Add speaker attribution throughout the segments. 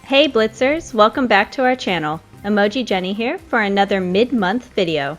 Speaker 1: Hey Blitzers, welcome back to our channel. Emoji Jenny here for another mid-month video.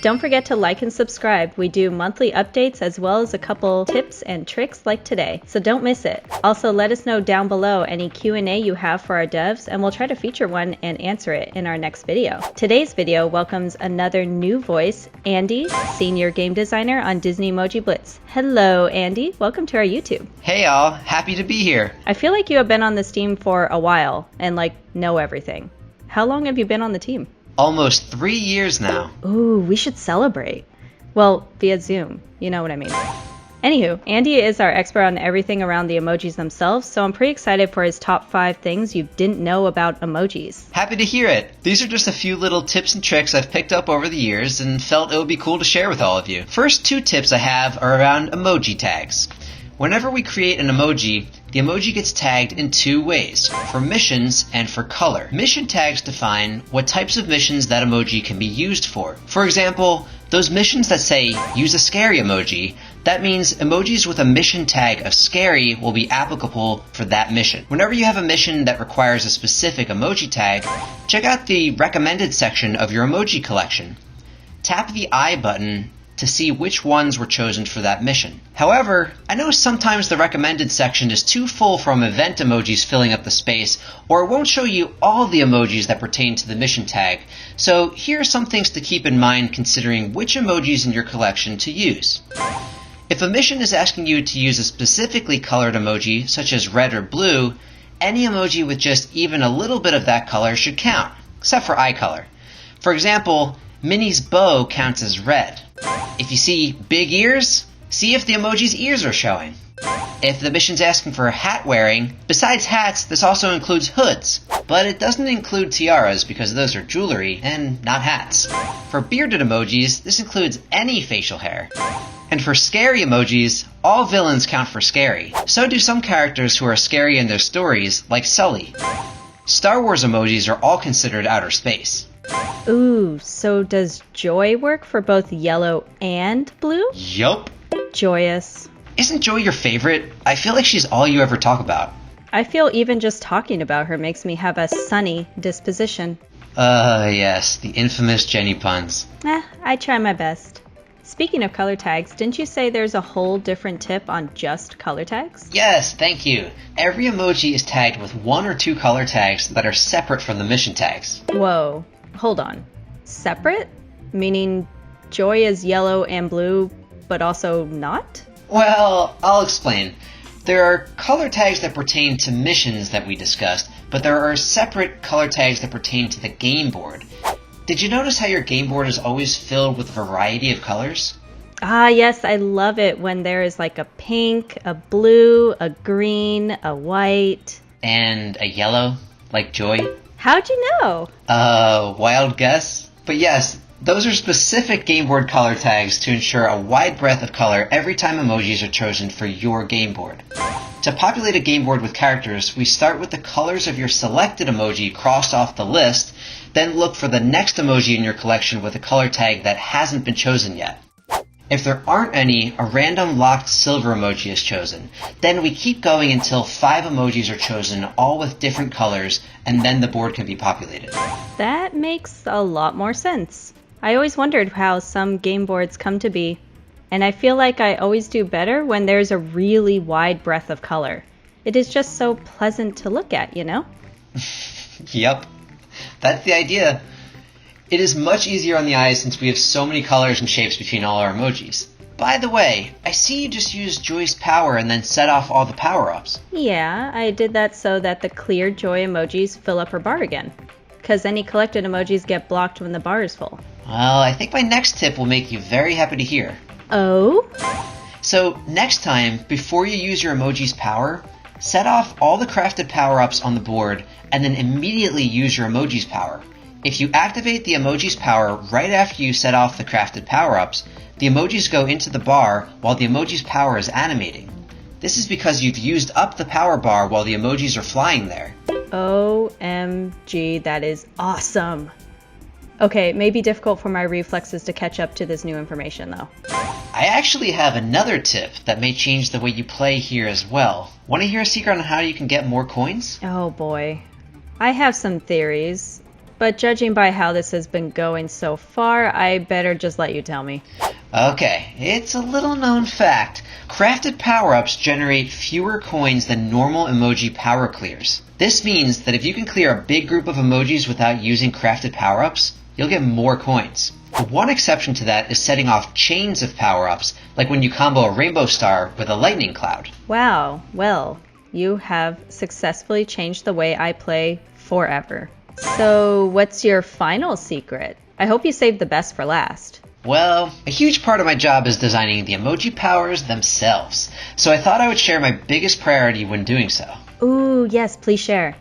Speaker 1: Don't forget to like and subscribe. We do monthly updates as well as a couple tips and tricks like today, so don't miss it. Also, let us know down below any Q&A you have for our devs and we'll try to feature one and answer it in our next video. Today's video welcomes another new voice, Andy, senior game designer on DisneyEmojiBlitz. Hello Andy, welcome to our YouTube.
Speaker 2: Hey all, happy to be here.
Speaker 1: I feel like you have been on this team for a while and know everything. How long have you been on the team?
Speaker 2: Almost 3 years now.
Speaker 1: Ooh, we should celebrate. Well, via Zoom, you know what I mean. Anywho, Andy is our expert on everything around the emojis themselves, so I'm pretty excited for his top 5 things you didn't know about emojis.
Speaker 2: Happy to hear it. These are just a few little tips and tricks I've picked up over the years and felt it would be cool to share with all of you. First 2 tips I have are around emoji tags. Whenever we create an emoji, the emoji gets tagged in 2 ways, for missions and for color. Mission tags define what types of missions that emoji can be used for. For example, those missions that say, use a scary emoji, that means emojis with a mission tag of scary will be applicable for that mission. Whenever you have a mission that requires a specific emoji tag, check out the recommended section of your emoji collection. Tap the I button to see which ones were chosen for that mission. However, I know sometimes the recommended section is too full from event emojis filling up the space, or it won't show you all the emojis that pertain to the mission tag. So here are some things to keep in mind considering which emojis in your collection to use. If a mission is asking you to use a specifically colored emoji, such as red or blue, any emoji with just even a little bit of that color should count, except for eye color. For example, Minnie's bow counts as red. If you see big ears, see if the emoji's ears are showing. If the mission's asking for hat wearing, besides hats, this also includes hoods, but it doesn't include tiaras because those are jewelry and not hats. For bearded emojis, this includes any facial hair. And for scary emojis, all villains count for scary. So do some characters who are scary in their stories, like Sully. Star Wars emojis are all considered outer space.
Speaker 1: Ooh, so does Joy work for both yellow and blue?
Speaker 2: Yup.
Speaker 1: Joyous.
Speaker 2: Isn't Joy your favorite? I feel like she's all you ever talk about.
Speaker 1: I feel even just talking about her makes me have a sunny disposition.
Speaker 2: Yes, the infamous Jenny puns.
Speaker 1: I try my best. Speaking of color tags, didn't you say there's a whole different tip on just color tags?
Speaker 2: Yes, thank you. Every emoji is tagged with 1 or 2 color tags that are separate from the mission tags.
Speaker 1: Whoa, hold on. Separate? Meaning Joy is yellow and blue, but also not?
Speaker 2: Well, I'll explain. There are color tags that pertain to missions that we discussed, but there are separate color tags that pertain to the game board. Did you notice how your game board is always filled with a variety of colors?
Speaker 1: Ah, yes, I love it when there is a pink, a blue, a green, a white.
Speaker 2: And a yellow, like Joy?
Speaker 1: How'd you know?
Speaker 2: Wild guess? But yes, those are specific game board color tags to ensure a wide breadth of color every time emojis are chosen for your game board. To populate a game board with characters, we start with the colors of your selected emoji crossed off the list, then look for the next emoji in your collection with a color tag that hasn't been chosen yet. If there aren't any, a random locked silver emoji is chosen. Then we keep going until 5 emojis are chosen, all with different colors, and then the board can be populated.
Speaker 1: That makes a lot more sense. I always wondered how some game boards come to be, and I feel like I always do better when there's a really wide breadth of color. It is just so pleasant to look at, you know?
Speaker 2: Yep. That's the idea. It is much easier on the eyes since we have so many colors and shapes between all our emojis. By the way, I see you just used Joy's power and then set off all the power-ups.
Speaker 1: Yeah, I did that so that the clear Joy emojis fill up her bar again. Because any collected emojis get blocked when the bar is full.
Speaker 2: Well, I think my next tip will make you very happy to hear.
Speaker 1: Oh?
Speaker 2: So next time, before you use your emoji's power, set off all the crafted power-ups on the board and then immediately use your emoji's power. If you activate the emoji's power right after you set off the crafted power-ups, the emojis go into the bar while the emoji's power is animating. This is because you've used up the power bar while the emojis are flying there.
Speaker 1: OMG, that is awesome. Okay, it may be difficult for my reflexes to catch up to this new information though.
Speaker 2: I actually have another tip that may change the way you play here as well. Want to hear a secret on how you can get more coins?
Speaker 1: Oh boy. I have some theories, but judging by how this has been going so far, I better just let you tell me.
Speaker 2: Okay, it's a little known fact. Crafted power-ups generate fewer coins than normal emoji power clears. This means that if you can clear a big group of emojis without using crafted power-ups, you'll get more coins. The one exception to that is setting off chains of power-ups, like when you combo a rainbow star with a lightning cloud.
Speaker 1: Wow, well, you have successfully changed the way I play forever. So what's your final secret? I hope you saved the best for last.
Speaker 2: Well, a huge part of my job is designing the emoji powers themselves, so I thought I would share my biggest priority when doing so.
Speaker 1: Ooh, yes, please share.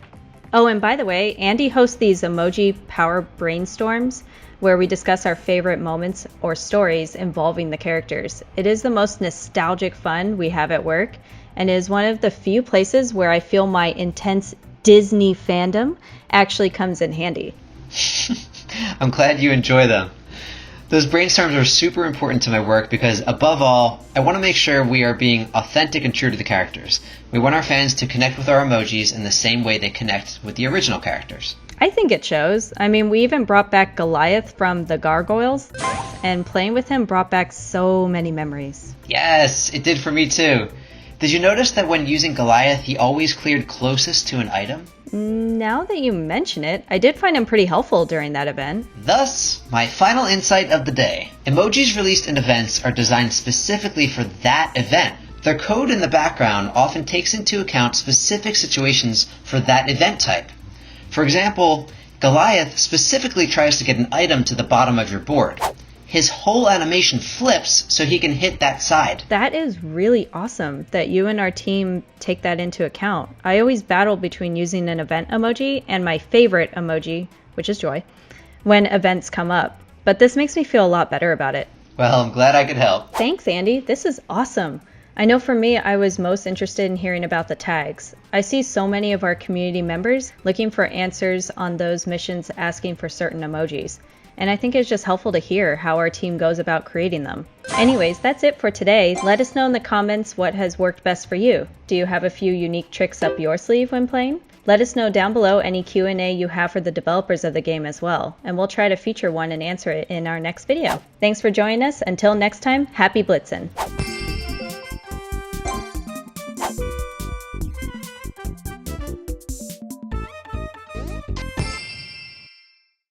Speaker 1: Oh, and by the way, Andy hosts these emoji power brainstorms where we discuss our favorite moments or stories involving the characters. It is the most nostalgic fun we have at work, and is one of the few places where I feel my intense Disney fandom actually comes in handy.
Speaker 2: I'm glad you enjoy them. Those brainstorms are super important to my work because, above all, I want to make sure we are being authentic and true to the characters. We want our fans to connect with our emojis in the same way they connect with the original characters.
Speaker 1: I think it shows. I mean, we even brought back Goliath from the Gargoyles, and playing with him brought back so many memories.
Speaker 2: Yes, it did for me too. Did you notice that when using Goliath, he always cleared closest to an item?
Speaker 1: Now that you mention it, I did find him pretty helpful during that event.
Speaker 2: Thus, my final insight of the day. Emojis released in events are designed specifically for that event. Their code in the background often takes into account specific situations for that event type. For example, Goliath specifically tries to get an item to the bottom of your board. His whole animation flips so he can hit that side.
Speaker 1: That is really awesome that you and our team take that into account. I always battle between using an event emoji and my favorite emoji, which is joy, when events come up. But this makes me feel a lot better about it.
Speaker 2: Well, I'm glad I could help.
Speaker 1: Thanks, Andy. This is awesome. I know for me, I was most interested in hearing about the tags. I see so many of our community members looking for answers on those missions asking for certain emojis. And I think it's just helpful to hear how our team goes about creating them. Anyways, that's it for today. Let us know in the comments what has worked best for you. Do you have a few unique tricks up your sleeve when playing? Let us know down below any Q&A you have for the developers of the game as well, and we'll try to feature one and answer it in our next video. Thanks for joining us. Until next time, happy blitzing!